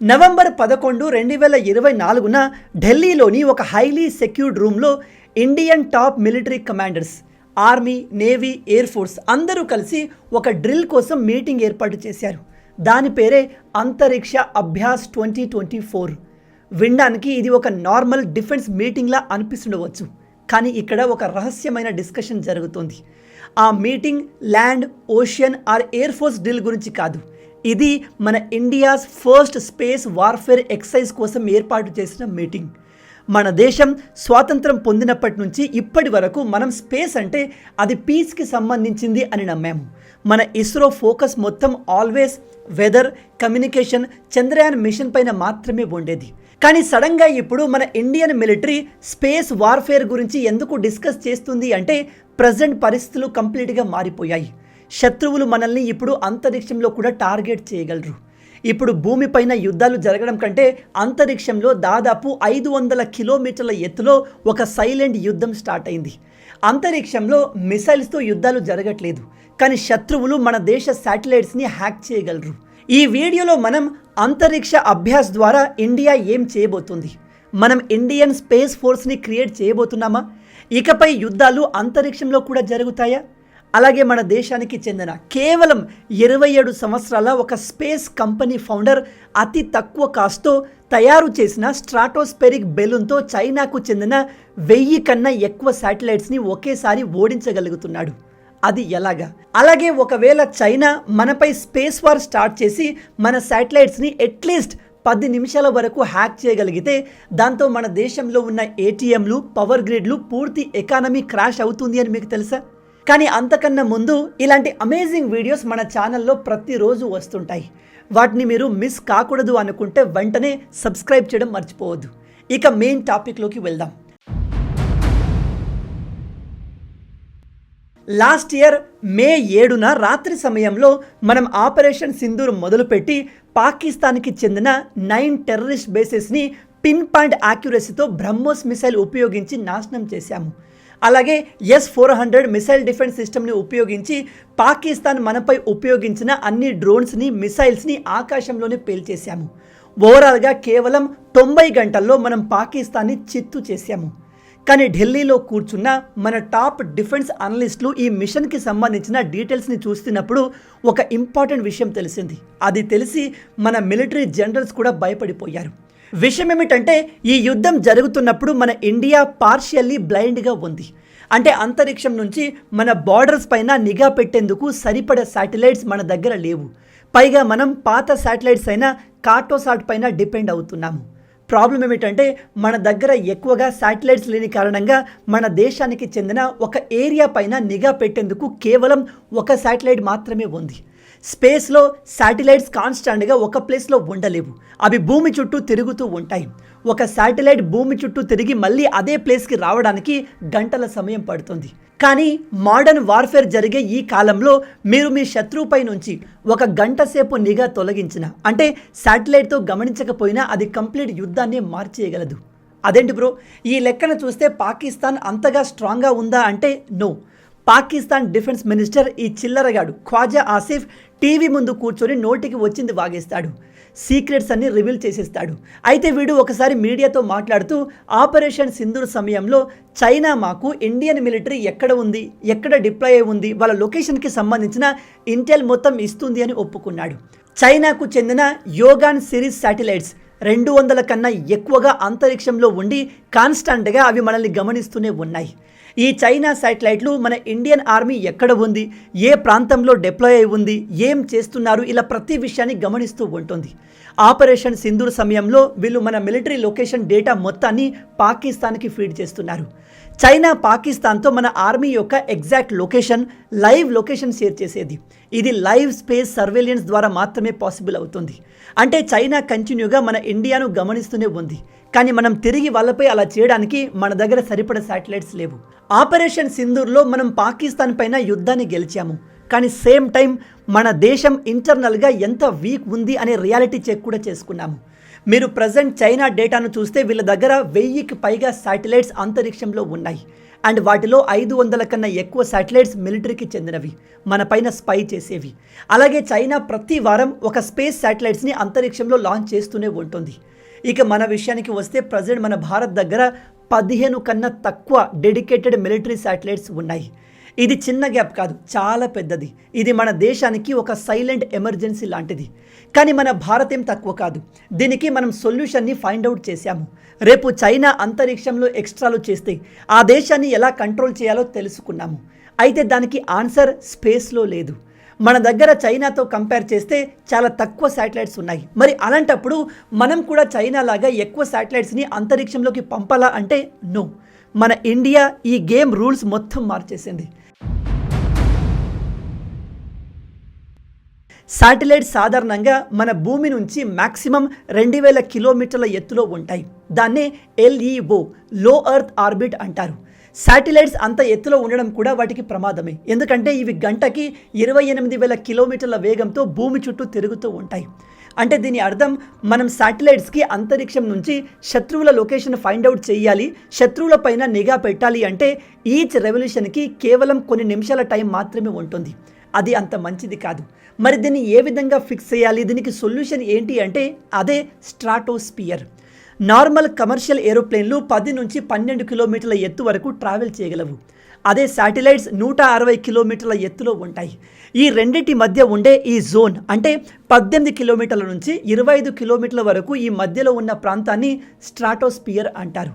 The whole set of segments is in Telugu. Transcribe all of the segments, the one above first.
నవంబర్ 11, 2024న ఢిల్లీలోని ఒక హైలీ సెక్యూర్డ్ రూమ్లో Indian top military commanders, army, navy, air force అందరూ కలిసి ఒక డ్రిల్ కోసం మీటింగ్ ఏర్పాటు చేశారు. దాని పేరే అంతరిక్ష అభ్యాస్ 2024. వినడానికి ఇది ఒక నార్మల్ డిఫెన్స్ మీటింగ్లా అనిపిస్తుండవచ్చు, కానీ ఇక్కడ ఒక రహస్యమైన డిస్కషన్ జరుగుతుంది. ఆ meeting land, ocean or air force drill గురించి కాదు. ఇది మన India's first space warfare exercise కోసం ఏర్పాటు చేసిన మీటింగ్. మన దేశం స్వాతంత్రం పొందినప్పటి నుంచి ఇప్పటి వరకు మనం స్పేస్ అంటే అది పీస్కి సంబంధించింది అని నమ్మాము. మన ఇస్రో ఫోకస్ మొత్తం always weather, communication, Chandrayaan mission పైన మాత్రమే ఉండేది. కానీ సడన్గా ఇప్పుడు మన ఇండియన్ మిలిటరీ స్పేస్ వార్ఫేర్ గురించి ఎందుకు డిస్కస్ చేస్తుంది అంటే ప్రజెంట్ పరిస్థితులు కంప్లీట్గా మారిపోయాయి. శత్రువులు మనల్ని ఇప్పుడు అంతరిక్షంలో కూడా టార్గెట్ చేయగలరు. ఇప్పుడు భూమిపైన యుద్ధాలు జరగడం కంటే అంతరిక్షంలో దాదాపు 500 కిలోమీటర్ల ఎత్తులో ఒక సైలెంట్ యుద్ధం స్టార్ట్ అయింది. అంతరిక్షంలో మిసైల్స్తో యుద్ధాలు జరగట్లేదు, కానీ శత్రువులు మన దేశ శాటిలైట్స్ని హ్యాక్ చేయగలరు. ఈ వీడియోలో మనం అంతరిక్ష అభ్యాస్ ద్వారా ఇండియా ఏం చేయబోతుంది, మనం ఇండియన్ స్పేస్ ఫోర్స్ని క్రియేట్ చేయబోతున్నామా, ఇకపై యుద్ధాలు అంతరిక్షంలో కూడా జరుగుతాయా, అలాగే మన దేశానికి చెందిన కేవలం 27 సంవత్సరాల ఒక స్పేస్ కంపెనీ ఫౌండర్ అతి తక్కువ కాస్ట్తో తయారు చేసిన స్ట్రాటోస్పెరిక్ బెలూన్తో చైనాకు చెందిన 1000 కన్నా ఎక్కువ శాటిలైట్స్ని ఒకేసారి ఓడించగలుగుతున్నాడు. అది ఎలాగా? అలాగే ఒకవేళ చైనా మనపై స్పేస్ వార్ స్టార్ట్ చేసి మన శాటిలైట్స్ని అట్లీస్ట్ 10 నిమిషాల వరకు హ్యాక్ చేయగలిగితే దాంతో మన దేశంలో ఉన్న ఏటీఎంలు, పవర్ గ్రిడ్లు, పూర్తి ఎకానమీ క్రాష్ అవుతుంది అని మీకు తెలుసా? కానీ అంతకన్నా ముందు ఇలాంటి అమేజింగ్ వీడియోస్ మన ఛానల్లో ప్రతిరోజు వస్తుంటాయి. వాటిని మీరు మిస్ కాకూడదు అనుకుంటే వెంటనే సబ్స్క్రైబ్ చేయడం మర్చిపోవద్దు. ఇక మెయిన్ టాపిక్లోకి వెళ్దాం. లాస్ట్ ఇయర్ మే 7న రాత్రి సమయంలో మనం ఆపరేషన్ సింధూర్ మొదలుపెట్టి పాకిస్తాన్కి చెందిన 9 టెర్రరిస్ట్ బేసెస్ని పిన్ పాయింట్ యాక్యురసీతో బ్రహ్మోస్ మిసైల్ ఉపయోగించి నాశనం చేశాము. అలాగే S-400 మిసైల్ డిఫెన్స్ సిస్టమ్ని ఉపయోగించి పాకిస్తాన్ మనపై ఉపయోగించిన అన్ని డ్రోన్స్ని, మిసైల్స్ని ఆకాశంలోనే పేల్చేశాము. ఓవరాల్గా కేవలం 90 గంటల్లో మనం పాకిస్తాన్ని చిత్తు చేశాము. కానీ ఢిల్లీలో కూర్చున్న మన టాప్ డిఫెన్స్ అనలిస్టులు ఈ మిషన్కి సంబంధించిన డీటెయిల్స్ని చూస్తున్నప్పుడు ఒక ఇంపార్టెంట్ విషయం తెలిసింది. అది తెలిసి మన మిలిటరీ జనరల్స్ కూడా భయపడిపోయారు. విషయం ఏమిటంటే ఈ యుద్ధం జరుగుతున్నప్పుడు మన ఇండియా పార్షియల్లీ బ్లైండ్గా ఉంది. అంటే అంతరిక్షం నుంచి మన బార్డర్స్ పైన నిఘా పెట్టేందుకు సరిపడే శాటిలైట్స్ మన దగ్గర లేవు. పైగా మనం పాత శాటిలైట్స్ అయిన కార్టోసాట్ పైన డిపెండ్ అవుతున్నాము. ప్రాబ్లం ఏమిటంటే మన దగ్గర ఎక్కువగా శాటిలైట్స్ లేని కారణంగా మన దేశానికి చెందిన ఒక ఏరియా పైన నిఘా పెట్టేందుకు కేవలం ఒక శాటిలైట్ మాత్రమే ఉంది. స్పేస్లో శాటిలైట్స్ కాన్స్టాంట్గా ఒక ప్లేస్లో ఉండలేవు, అవి భూమి చుట్టూ తిరుగుతూ ఉంటాయి. ఒక శాటిలైట్ భూమి చుట్టూ తిరిగి మళ్ళీ అదే ప్లేస్కి రావడానికి గంటల సమయం పడుతుంది. కానీ మోడర్న్ వార్ఫేర్ జరిగే ఈ కాలంలో మీరు మీ శత్రువుపై నుంచి ఒక గంట సేపు నిఘా తొలగించిన, అంటే శాటిలైట్తో గమనించకపోయినా అది కంప్లీట్ యుద్ధాన్ని మార్చేయగలదు. అదేంటి బ్రో, ఈ లెక్కన చూస్తే పాకిస్తాన్ అంతగా స్ట్రాంగ్గా ఉందా అంటే నో. పాకిస్తాన్ డిఫెన్స్ మినిస్టర్ ఈ చిల్లరగాడు ఖ్వాజా ఆసిఫ్ టీవీ ముందు కూర్చొని నోటికి వచ్చింది వాగేస్తాడు, సీక్రెట్స్ అన్ని రివీల్ చేసేస్తాడు. అయితే వీడు ఒకసారి మీడియాతో మాట్లాడుతూ ఆపరేషన్ సింధూర్ సమయంలో చైనా మాకు ఇండియన్ మిలిటరీ ఎక్కడ ఉంది, ఎక్కడ డిప్లాయ్ అయి ఉంది, వాళ్ళ లొకేషన్కి సంబంధించిన ఇంటెల్ మొత్తం ఇస్తుంది అని ఒప్పుకున్నాడు. చైనాకు చెందిన యోగాన్ సిరీస్ శాటిలైట్స్ 200 కన్నా ఎక్కువగా అంతరిక్షంలో ఉండి కాన్స్టాంట్గా అవి మనల్ని గమనిస్తూనే ఉన్నాయి. ఈ చైనా శాటిలైట్లు మన ఇండియన్ ఆర్మీ ఎక్కడ ఉంది, ఏ ప్రాంతంలో డిప్లాయ్ అయి ఉంది, ఏం చేస్తున్నారు, ఇలా ప్రతి విషయాన్ని గమనిస్తూ ఉంటుంది. ఆపరేషన్ సింధూర్ సమయంలో వీళ్ళు మన మిలిటరీ లొకేషన్ డేటా మొత్తాన్ని పాకిస్తాన్కి ఫీడ్ చేస్తున్నారు. చైనా పాకిస్తాన్తో మన ఆర్మీ యొక్క exact location, live location share చేసేది. ఇది లైవ్ స్పేస్ సర్వేలియన్స్ ద్వారా మాత్రమే పాసిబుల్ అవుతుంది. అంటే చైనా కంటిన్యూగా మన ఇండియాను గమనిస్తూనే ఉంది, కానీ మనం తిరిగి వాళ్ళపై అలా చేయడానికి మన దగ్గర సరిపడ శాటిలైట్స్ లేవు. ఆపరేషన్ సింధూర్లో మనం పాకిస్తాన్ పైన యుద్ధాన్ని గెలిచాము, కానీ సేమ్ టైం మన దేశం ఇంటర్నల్గా ఎంత వీక్ ఉంది అనే రియాలిటీ చెక్ కూడా చేసుకున్నాము. మీరు ప్రజెంట్ చైనా డేటాను చూస్తే వీళ్ళ దగ్గర 1000కి పైగా శాటిలైట్స్ అంతరిక్షంలో ఉన్నాయి. అండ్ వాటిలో 500 కన్నా ఎక్కువ శాటిలైట్స్ మిలిటరీకి చెందినవి, మన పైన స్పై చేసేవి. అలాగే చైనా ప్రతి వారం ఒక స్పేస్ శాటిలైట్స్ని అంతరిక్షంలో లాంచ్ చేస్తూనే ఉంటుంది. ఇక మన విషయానికి వస్తే ప్రజెంట్ మన భారత్ దగ్గర 15 కన్నా తక్కువ డెడికేటెడ్ మిలిటరీ శాటిలైట్స్ ఉన్నాయి. ఇది చిన్న గ్యాప్ కాదు, చాలా పెద్దది. ఇది మన దేశానికి ఒక సైలెంట్ ఎమర్జెన్సీ లాంటిది. కానీ మన భారత్ ఏం తక్కువ కాదు. దీనికి మనం సొల్యూషన్ని ఫైండ్ అవుట్ చేశాము. రేపు చైనా అంతరిక్షంలో ఎక్స్ట్రాలు చేస్తే ఆ దేశాన్ని ఎలా కంట్రోల్ చేయాలో తెలుసుకున్నాము. అయితే దానికి ఆన్సర్ స్పేస్లో లేదు. మన దగ్గర చైనాతో కంపేర్ చేస్తే చాలా తక్కువ శాటిలైట్స్ ఉన్నాయి. మరి అలాంటప్పుడు మనం కూడా చైనా లాగా ఎక్కువ శాటిలైట్స్ని అంతరిక్షంలోకి పంపాలా అంటే నో. మన ఇండియా ఈ గేమ్ రూల్స్ మొత్తం మార్చేసింది. శాటిలైట్స్ సాధారణంగా మన భూమి నుంచి మ్యాక్సిమం 2000 కిలోమీటర్ల ఎత్తులో ఉంటాయి. దాన్నే LEO, లో ఎర్త్ ఆర్బిట్ అంటారు. శాటిలైట్స్ అంత ఎత్తులో ఉండడం కూడా వాటికి ప్రమాదమే. ఎందుకంటే ఇవి గంటకి 28,000 కిలోమీటర్ల వేగంతో భూమి చుట్టూ తిరుగుతూ ఉంటాయి. అంటే దీని అర్థం మనం శాటిలైట్స్కి అంతరిక్షం నుంచి శత్రువుల లొకేషన్ ఫైండ్ అవుట్ చేయాలి, శత్రువుల పైన నిఘా పెట్టాలి అంటే ఈచ్ రెవల్యూషన్కి కేవలం కొన్ని నిమిషాల టైం మాత్రమే ఉంటుంది. అది అంత మంచిది కాదు. మరి దీన్ని ఏ విధంగా ఫిక్స్ చేయాలి, దీనికి సొల్యూషన్ ఏంటి అంటే అదే స్ట్రాటోస్పియర్. నార్మల్ కమర్షియల్ ఏరోప్లేన్లు 10 నుంచి 12 కిలోమీటర్ల ఎత్తు వరకు ట్రావెల్ చేయగలవు. అదే శాటిలైట్స్ 160 కిలోమీటర్ల ఎత్తులో ఉంటాయి. ఈ రెండింటి మధ్య ఉండే ఈ జోన్ అంటే 18 కిలోమీటర్ల నుంచి 25 కిలోమీటర్ల వరకు ఈ మధ్యలో ఉన్న ప్రాంతాన్ని స్ట్రాటోస్పియర్ అంటారు.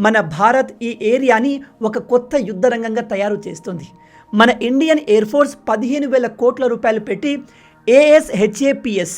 మన భారత్ ఈ ఏరియాని ఒక కొత్త యుద్ధ రంగంగా తయారు చేస్తుంది. మన ఇండియన్ ఎయిర్ ఫోర్స్ 15,000 కోట్ల రూపాయలు పెట్టి ASHAPS,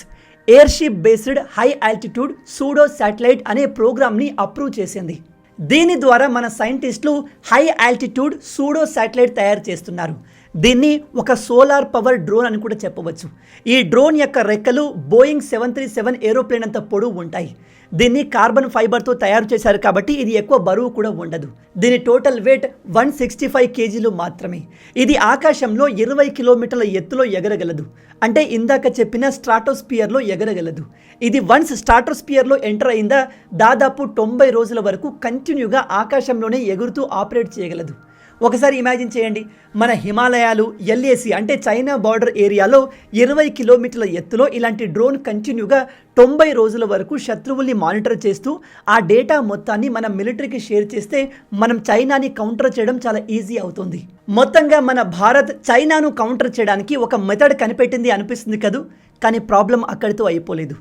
airship based high altitude pseudo satellite అనే ప్రోగ్రామ్ని అప్రూవ్ చేసింది. దీని ద్వారా మన సైంటిస్టులు హై ఆల్టిట్యూడ్ సూడో శాటిలైట్ తయారు చేస్తున్నారు. దీన్ని ఒక సోలార్ పవర్ డ్రోన్ అని కూడా చెప్పవచ్చు. ఈ డ్రోన్ యొక్క రెక్కలు బోయింగ్ 737 ఏరోప్లేన్ అంత పొడవు ఉంటాయి. దీన్ని కార్బన్ ఫైబర్తో తయారు చేశారు కాబట్టి ఇది ఎక్కువ బరువు కూడా ఉండదు. దీని టోటల్ వెయిట్ 165 కేజీలు మాత్రమే. ఇది ఆకాశంలో 20 కిలోమీటర్ల ఎత్తులో ఎగరగలదు. అంటే ఇందాక చెప్పిన స్ట్రాటోస్పియర్లో ఎగరగలదు. ఇది వన్స్ స్ట్రాటోస్పియర్లో ఎంటర్ అయిందా దాదాపు 90 రోజుల వరకు కంటిన్యూగా ఆకాశంలోనే ఎగురుతూ ఆపరేట్ చేయగలదు. ఒకసారి ఇమాజిన్ చేయండి, మన హిమాలయాలు LAC అంటే చైనా బార్డర్ ఏరియాలో 20 కిలోమీటర్ల ఎత్తులో ఇలాంటి డ్రోన్ కంటిన్యూగా 90 రోజుల వరకు శత్రువుల్ని మానిటర్ చేస్తూ ఆ డేటా మొత్తాన్ని మన మిలిటరీకి షేర్ చేస్తే మనం చైనాని కౌంటర్ చేయడం చాలా ఈజీ అవుతుంది. మొత్తంగా మన భారత్ చైనాను కౌంటర్ చేయడానికి ఒక మెథడ్ కనిపెట్టింది అనిపిస్తుంది కదూ. కానీ ప్రాబ్లం అక్కడితో అయిపోలేదు.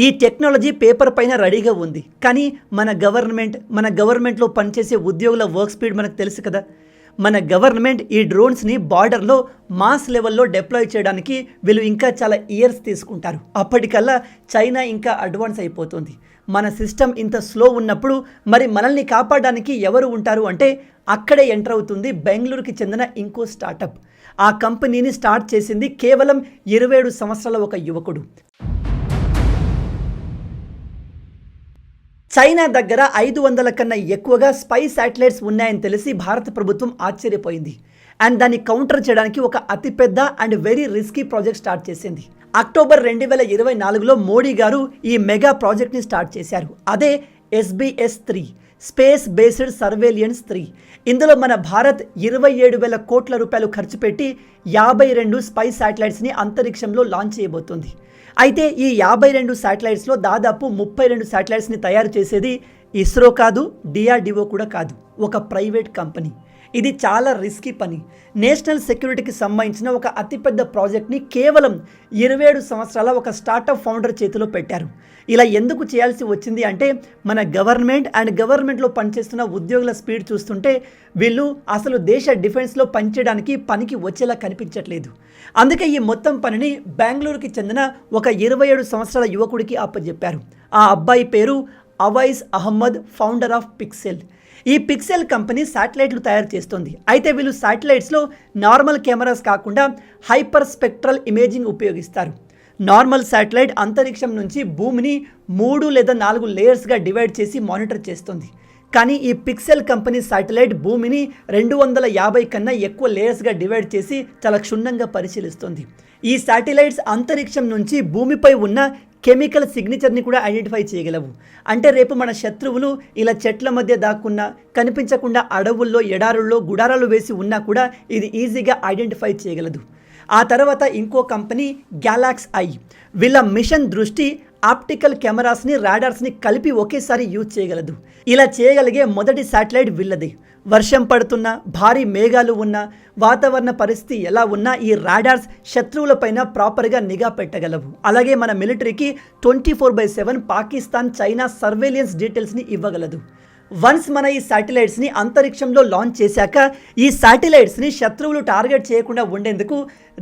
ఈ టెక్నాలజీ పేపర్ పైన రెడీగా ఉంది. కానీ మన గవర్నమెంట్లో పనిచేసే ఉద్యోగుల వర్క్ స్పీడ్ మనకు తెలుసు కదా. మన గవర్నమెంట్ ఈ డ్రోన్స్ని బార్డర్లో మాస్ లెవెల్లో డిప్లాయ్ చేయడానికి వీళ్ళు ఇంకా చాలా ఇయర్స్ తీసుకుంటారు. అప్పటికల్లా చైనా ఇంకా అడ్వాన్స్ అయిపోతుంది. మన సిస్టమ్ ఇంత స్లో ఉన్నప్పుడు మరి మనల్ని కాపాడడానికి ఎవరు ఉంటారు అంటే అక్కడే ఎంటర్ అవుతుంది బెంగళూరుకి చెందిన ఇంకో స్టార్టప్. ఆ కంపెనీని స్టార్ట్ చేసింది కేవలం 27 సంవత్సరాల ఒక యువకుడు. చైనా దగ్గర 500 కన్నా ఎక్కువగా స్పై శాటిలైట్స్ ఉన్నాయని తెలిసి భారత ప్రభుత్వం ఆశ్చర్యపోయింది. అండ్ దాన్ని కౌంటర్ చేయడానికి ఒక అతిపెద్ద and very risky project start చేసింది. అక్టోబర్ 2024లో మోడీ గారు ఈ మెగా ప్రాజెక్ట్ని స్టార్ట్ చేశారు. అదే SBS-3, స్పేస్ బేస్డ్ సర్వేలియన్స్ 3. ఇందులో మన భారత్ 27,000 కోట్ల రూపాయలు ఖర్చు పెట్టి 52 స్పై శాటిలైట్స్ని అంతరిక్షంలో లాంచ్ చేయబోతుంది. అయితే ఈ 52 శాటిలైట్స్లో దాదాపు 32 శాటిలైట్స్ని తయారు చేసేది ఇస్రో కాదు, DRDO కూడా కాదు, ఒక ప్రైవేట్ కంపెనీ. ఇది చాలా రిస్కీ పని. నేషనల్ సెక్యూరిటీకి సంబంధించిన ఒక అతిపెద్ద ప్రాజెక్ట్ని కేవలం 27 సంవత్సరాల ఒక స్టార్టప్ ఫౌండర్ చేతిలో పెట్టారు. ఇలా ఎందుకు చేయాల్సి వచ్చింది అంటే మన గవర్నమెంట్లో పనిచేస్తున్న ఉద్యోగుల స్పీడ్ చూస్తుంటే వీళ్ళు అసలు దేశ డిఫెన్స్లో పనిచేయడానికి పనికి వచ్చేలా కనిపించట్లేదు. అందుకే ఈ మొత్తం పనిని బెంగళూరుకి చెందిన ఒక 27 సంవత్సరాల యువకుడికి అప్పచెప్పారు. ఆ అబ్బాయి పేరు అవైస్ అహ్మద్, ఫౌండర్ ఆఫ్ పిక్సెల్. ఈ పిక్సెల్ కంపెనీ శాటిలైట్లు తయారు చేస్తుంది. అయితే వీళ్ళు శాటిలైట్స్లో నార్మల్ కెమెరాస్ కాకుండా హైపర్ స్పెక్ట్రల్ ఇమేజింగ్ ఉపయోగిస్తారు. నార్మల్ శాటిలైట్ అంతరిక్షం నుంచి భూమిని 3 లేదా 4 లేయర్స్గా డివైడ్ చేసి మానిటర్ చేస్తుంది. కానీ ఈ పిక్సెల్ కంపెనీ శాటిలైట్ భూమిని 250 కన్నా ఎక్కువ లేయర్స్గా డివైడ్ చేసి చాలా క్షుణ్ణంగా పరిశీలిస్తుంది. ఈ శాటిలైట్స్ అంతరిక్షం నుంచి భూమిపై ఉన్న కెమికల్ సిగ్నేచర్ని కూడా ఐడెంటిఫై చేయగలవు. అంటే రేపు మన శత్రువులు ఇలా చెట్ల మధ్య దాక్కున్నా, కనిపించకుండా అడవుల్లో, ఎడారుల్లో గుడారాలు వేసి ఉన్నా కూడా ఇది ఈజీగా ఐడెంటిఫై చేయగలదు. ఆ తర్వాత ఇంకో కంపెనీ గ్యాలాక్స్ ఐ. వీళ్ళ మిషన్ దృష్టి ఆప్టికల్ కెమెరాస్ని, రాడార్స్ని కలిపి ఒకేసారి యూజ్ చేయగలదు. ఇలా చేయగలిగే మొదటి శాటిలైట్ వీళ్ళది. వర్షం పడుతున్నా, భారీ మేఘాలు ఉన్నా, వాతావరణ పరిస్థితి ఎలా ఉన్నా ఈ రాడార్స్ శత్రువులపైన ప్రాపర్గా నిఘా పెట్టగలవు. అలాగే మన మిలిటరీకి 24/7 పాకిస్తాన్, చైనా సర్వేలియన్స్ డీటెయిల్స్ని ఇవ్వగలదు. వన్స్ మన ఈ శాటిలైట్స్ని అంతరిక్షంలో లాంచ్ చేశాక ఈ శాటిలైట్స్ని శత్రువులు టార్గెట్ చేయకుండా ఉండేందుకు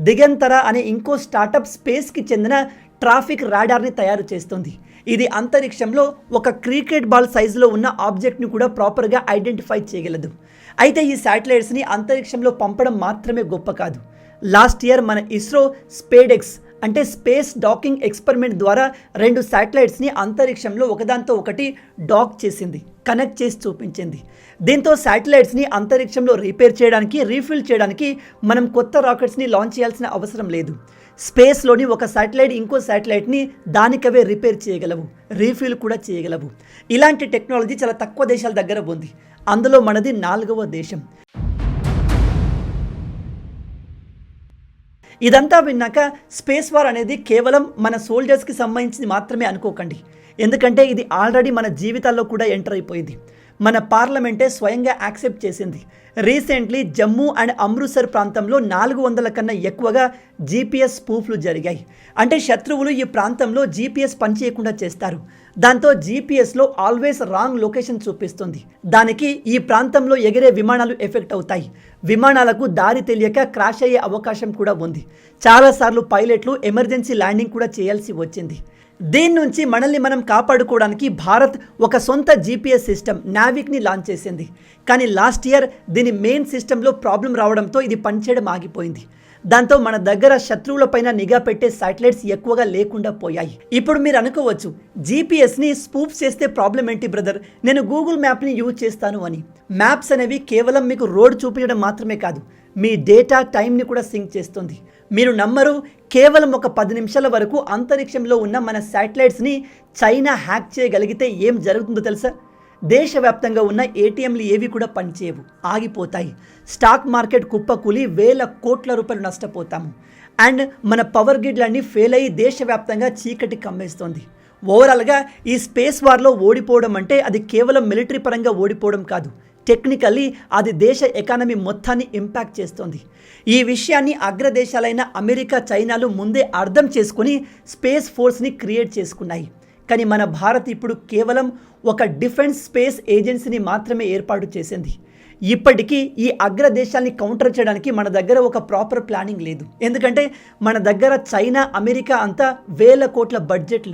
దిగంతర అనే ఇంకో స్టార్టప్ స్పేస్కి చెందిన ట్రాఫిక్ రాడార్ని తయారు చేస్తుంది. ఇది అంతరిక్షంలో ఒక క్రికెట్ బాల్ సైజులో ఉన్న ఆబ్జెక్ట్ని కూడా ప్రాపర్గా ఐడెంటిఫై చేయగలదు. అయితే ఈ శాటిలైట్స్ని అంతరిక్షంలో పంపడం మాత్రమే గొప్ప కాదు. లాస్ట్ ఇయర్ మన ఇస్రో స్పేడెక్స్ అంటే స్పేస్ డాకింగ్ ఎక్స్పెరిమెంట్ ద్వారా 2 శాటిలైట్స్ని అంతరిక్షంలో ఒకదాంతో ఒకటి డాక్ చేసింది, కనెక్ట్ చేసి చూపించింది. దీంతో శాటిలైట్స్ని అంతరిక్షంలో రిపేర్ చేయడానికి, రీఫిల్ చేయడానికి మనం కొత్త రాకెట్స్ని లాంచ్ చేయాల్సిన అవసరం లేదు. స్పేస్లోని ఒక శాటిలైట్ ఇంకో శాటిలైట్ని దానికవే రిపేర్ చేయగలవు, రీఫిల్ కూడా చేయగలవు. ఇలాంటి టెక్నాలజీ చాలా తక్కువ దేశాల దగ్గర ఉంది. అందులో మనది 4వ దేశం. ఇదంతా విన్నాక స్పేస్ వార్ అనేది కేవలం మన సోల్జర్స్కి సంబంధించింది మాత్రమే అనుకోకండి. ఎందుకంటే ఇది ఆల్రెడీ మన జీవితాల్లో కూడా ఎంటర్ అయిపోయింది. మన పార్లమెంటే స్వయంగా యాక్సెప్ట్ చేసింది. రీసెంట్లీ జమ్మూ అండ్ అమృత్సర్ ప్రాంతంలో 400 కన్నా ఎక్కువగా జీపీఎస్ స్పూఫ్లు జరిగాయి. అంటే శత్రువులు ఈ ప్రాంతంలో జీపీఎస్ పనిచేయకుండా చేస్తారు. దాంతో జీపీఎస్లో ఆల్వేస్ రాంగ్ లొకేషన్ చూపిస్తుంది. దానికి ఈ ప్రాంతంలో ఎగిరే విమానాలు ఎఫెక్ట్ అవుతాయి. విమానాలకు దారి తెలియక క్రాష్ అయ్యే అవకాశం కూడా ఉంది. చాలాసార్లు పైలట్లు ఎమర్జెన్సీ ల్యాండింగ్ కూడా చేయాల్సి వచ్చింది. దీని నుంచి మనల్ని మనం కాపాడుకోవడానికి భారత్ ఒక సొంత జీపీఎస్ సిస్టమ్ నావిక్ని లాంచ్ చేసింది. కానీ లాస్ట్ ఇయర్ దీని మెయిన్ సిస్టంలో ప్రాబ్లం రావడంతో ఇది పనిచేయడం ఆగిపోయింది. దాంతో మన దగ్గర శత్రువులపైన నిఘా పెట్టే శాటిలైట్స్ ఎక్కువగా లేకుండా పోయాయి. ఇప్పుడు మీరు అనుకోవచ్చు, జీపీఎస్ని స్పూఫ్ చేస్తే ప్రాబ్లం ఏంటి బ్రదర్, నేను గూగుల్ మ్యాప్ని యూజ్ చేస్తాను అని. మ్యాప్స్ అనేవి కేవలం మీకు రోడ్ చూపించడం మాత్రమే కాదు, మీ డేటా టైంని కూడా సింక్ చేస్తుంది. మీరు నమ్మరు, కేవలం ఒక 10 నిమిషాల వరకు అంతరిక్షంలో ఉన్న మన శాటిలైట్స్ని చైనా హ్యాక్ చేయగలిగితే ఏం జరుగుతుందో తెలుసా? దేశవ్యాప్తంగా ఉన్న ఏటీఎంలు ఏవి కూడా పనిచేయవు, ఆగిపోతాయి. స్టాక్ మార్కెట్ కుప్పకూలి వేల కోట్ల రూపాయలు నష్టపోతాము. అండ్ మన పవర్ గ్రిడ్లన్నీ ఫెయిల్ అయ్యి దేశవ్యాప్తంగా చీకటి కమ్మేస్తుంది. ఓవరాల్గా ఈ స్పేస్ వార్లో ఓడిపోవడం అంటే అది కేవలం మిలిటరీ పరంగా ఓడిపోవడం కాదు, టెక్నికల్లీ అది దేశ ఎకానమీ మొత్తాన్ని ఇంపాక్ట్ చేస్తుంది. ఈ విషయాన్ని అగ్రదేశాలైన అమెరికా, చైనాలు ముందే అర్థం చేసుకుని స్పేస్ ఫోర్స్ని క్రియేట్ చేసుకున్నాయి. కానీ మన భారత్ ఇప్పుడు కేవలం ఒక డిఫెన్స్ స్పేస్ ఏజెన్సీని మాత్రమే ఏర్పాటు చేసింది. ఇప్పటికీ ఈ అగ్రదేశాల్ని కౌంటర్ చేయడానికి మన దగ్గర ఒక ప్రాపర్ ప్లానింగ్ లేదు. ఎందుకంటే మన దగ్గర చైనా, అమెరికా అంతా వేల కోట్ల బడ్జెట్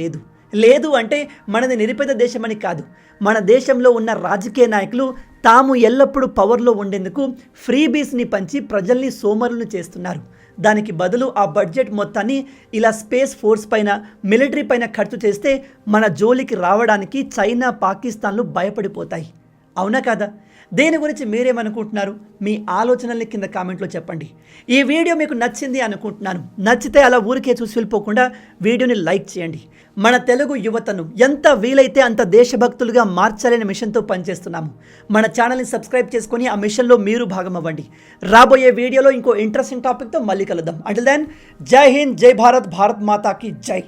లేదు అంటే మనది నిరుపేద దేశమని కాదు. మన దేశంలో ఉన్న రాజకీయ నాయకులు తాము ఎల్లప్పుడూ పవర్లో ఉండేందుకు ఫ్రీబీస్ని పంచి ప్రజల్ని సోమరులను చేస్తున్నారు. దానికి బదులు ఆ బడ్జెట్ మొత్తాన్ని ఇలా స్పేస్ ఫోర్స్ పైన, మిలిటరీ పైన ఖర్చు చేస్తే మన జోలికి రావడానికి చైనా, పాకిస్తాన్లు భయపడిపోతాయి. అవునా కాదా? దేని గురించి మీరేమనుకుంటున్నారు? మీ ఆలోచనల్ని కింద కామెంట్లో చెప్పండి. ఈ వీడియో మీకు నచ్చింది అనుకుంటున్నాను. నచ్చితే అలా ఊరికే చూసి వెళ్ళిపోకుండా వీడియోని లైక్ చేయండి. మన తెలుగు యువతను ఎంత వీలైతే అంత దేశభక్తులుగా మార్చాలనే మిషన్తో పనిచేస్తున్నాము. మన ఛానల్ని సబ్స్క్రైబ్ చేసుకొని ఆ మిషన్లో మీరు భాగం అవ్వండి. రాబోయే వీడియోలో ఇంకో ఇంట్రెస్టింగ్ టాపిక్తో మళ్ళీ కలుద్దాం. అంటిల్ దెన్, జై హింద్, జై భారత్, భారత్ మాతాకి జై.